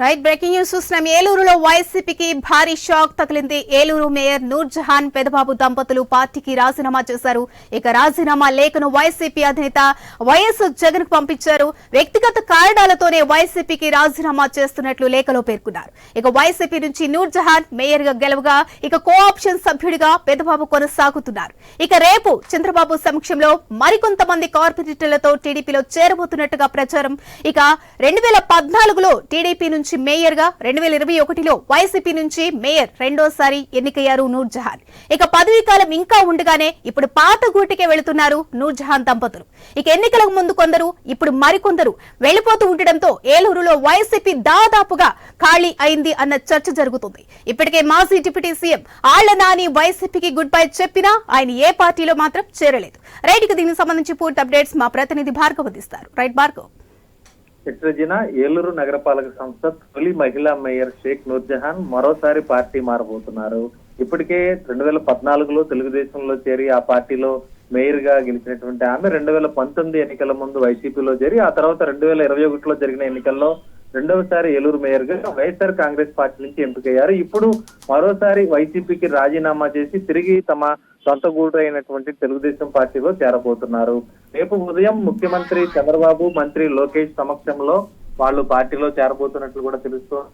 Right breaking news చూస్తున్నాం. ఏలూరులో వైసీపీకి భారీ షాక్ తగిలింది. ఏలూరు మేయర్ నూర్ జహాన్ పెదబాబు దంపతులు పార్టీకి రాజీనామా చేశారు. ఇక రాజీనామా లేఖను వైసీపీ అధినేత వైఎస్ జగన్ కు పంపించారు. వ్యక్తిగత కారణాలతోనే వైసీపీకి రాజీనామా చేస్తున్నట్లు లేఖలో పేర్కొన్నారు. ఇక వైసీపీ నుంచి నూర్ జహాన్ మేయర్ గా గెలవగా ఇక కోఆప్షన్ సభ్యుడిగా పెదబాబు కొనసాగుతున్నారు. ఇక రేపు చంద్రబాబు సమక్షంలో మరికొంతమంది కార్పొరేటర్లతో టీడీపీలో చేరబోతున్నట్టుగా ప్రచారం. ఇక 2014లో టీడీపీ నుంచి మేయర్ గా 2021లో వైసీపీ నుంచి మేయర్ రెండోసారి ఎన్నికయ్యారు నూర్ జహాన్. ఇక పదవీ కాలం ఇంకా ఉండగానే ఇప్పుడు పాత గూటికే వెళుతున్నారు నూర్ జహాన్ దంపతులు. ఇక ఎన్నికలకు ముందు కొందరు, ఇప్పుడు మరికొందరు వెళ్లిపోతూ ఉండడంతో ఏలూరులో వైసీపీ దాదాపుగా ఖాళీ అయింది అన్న చర్చ జరుగుతుంది. ఇప్పటికే మాజీ డిప్యూటీ సీఎం ఆళ్ల నాని వైసీపీకి గుడ్ బై చెప్పినా ఆయన ఏ పార్టీలో మాత్రం చేరలేదు. రైట్ కి దీనికి సంబంధించి పూర్తి అప్డేట్స్ మా ప్రతినిధి భార్గవ్ అందిస్తారు. రైట్ భార్గవ్. ఏలూరు నగరపాలక సంస్థ తొలి మహిళా మేయర్ షేక్ నూర్ జహాన్ మరోసారి పార్టీ మారబోతున్నారు. ఇప్పటికే 2014లో తెలుగుదేశంలో చేరి ఆ పార్టీలో మేయర్ గా గెలిచినటువంటి ఆమె 2019 ఎన్నికల ముందు వైసీపీలో చేరి ఆ తర్వాత 2021లో జరిగిన ఎన్నికల్లో రెండవసారి ఏలూరు మేయర్ గా వైఎస్ఆర్ కాంగ్రెస్ పార్టీ నుంచి ఎంపికయ్యారు. ఇప్పుడు మరోసారి వైసీపీకి రాజీనామా చేసి తిరిగి తమ సొంత గూడు అయినటువంటి తెలుగుదేశం పార్టీలో చేరబోతున్నారు. రేపు ఉదయం ముఖ్యమంత్రి చంద్రబాబు, మంత్రి లోకేష్ సమక్షంలో వాళ్ళు పార్టీలో చేరబోతున్నట్లు కూడా తెలుస్తోంది.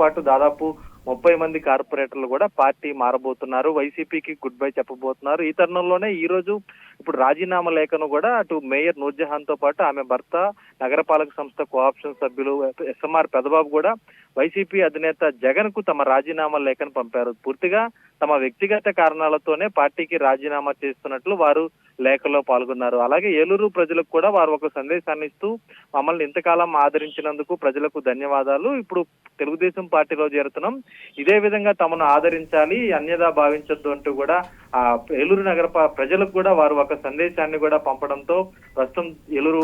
పాటు దాదాపు 30 మంది కార్పొరేటర్లు కూడా పార్టీ మారబోతున్నారు. వైసీపీకి గుడ్ బై చెప్పబోతున్నారు. ఈ తరుణంలోనే ఈ రోజు ఇప్పుడు రాజీనామా లేఖను కూడా అటు మేయర్ నూర్ జహాన్ తో పాటు ఆమె భర్త నగరపాలక సంస్థ కోఆప్షన్ సభ్యులు ఎస్ఎంఆర్ పెదబాబు కూడా వైసీపీ అధినేత జగన్ కు తమ రాజీనామా లేఖను పంపారు. పూర్తిగా తమ వ్యక్తిగత కారణాలతోనే పార్టీకి రాజీనామా చేస్తున్నట్లు వారు లేఖలో పాల్గొన్నారు. అలాగే ఏలూరు ప్రజలకు కూడా వారు ఒక సందేశాన్ని ఇస్తూ మమ్మల్ని ఇంతకాలం ఆదరించినందుకు ప్రజలకు ధన్యవాదాలు. ఇప్పుడు తెలుగుదేశం పార్టీలో చేరుతున్నాం, ఇదే విధంగా తమను ఆదరించాలి, అన్యదా భావించొద్దు అంటూ కూడా ఆ ఏలూరు నగర ప్రజలకు కూడా వారు ఒక సందేశాన్ని కూడా పంపడంతో ప్రస్తుతం ఏలూరు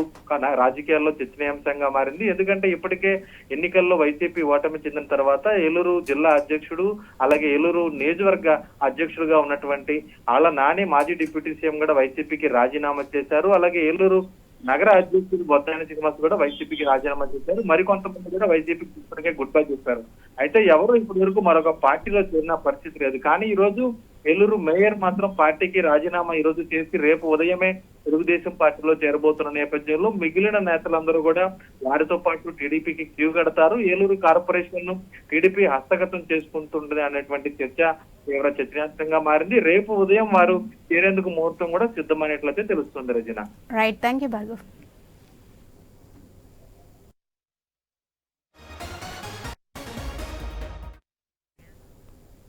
రాజకీయాల్లో చర్చనీయాంశంగా మారింది. ఎందుకంటే ఇప్పటికే ఎన్నికల్లో వైసీపీ ఓటమి చెందిన తర్వాత ఏలూరు జిల్లా అధ్యక్షుడు అలాగే ఏలూరు నియోజకవర్గ అధ్యక్షుడుగా ఉన్నటువంటి ఆళ్ల నాని మాజీ డిప్యూటీ సీఎం కూడా వైసీపీకి రాజీనామా చేశారు. అలాగే ఏలూరు నగర అధ్యక్షుడు బొత్తాయిన శ్రీనివాస్ కూడా వైసీపీకి రాజీనామా చేశారు. మరికొంతమంది కూడా వైసీపీకి ఇప్పటికే గుడ్ బై చెప్పారు. అయితే ఎవరు ఇప్పటి వరకు మరొక పార్టీలో చేరిన పరిస్థితి లేదు. కానీ ఈ రోజు ఏలూరు మేయర్ మాత్రం పార్టీకి రాజీనామా ఈ రోజు చేసి రేపు ఉదయమే తెలుగుదేశం పార్టీలో చేరబోతున్న నేపథ్యంలో మిగిలిన నేతలందరూ కూడా వారితో పాటు టీడీపీకి క్యూ కడతారు. ఏలూరు కార్పొరేషన్ ను టీడీపీ హస్తగతం చేసుకుంటుంది అనేటువంటి చర్చ తీవ్ర చర్చనీయాంశంగా మారింది. రేపు ఉదయం వారు చేరేందుకు ముహూర్తం కూడా సిద్ధమైనట్లయితే తెలుస్తుంది. రజన. Right, thank you Bhargav.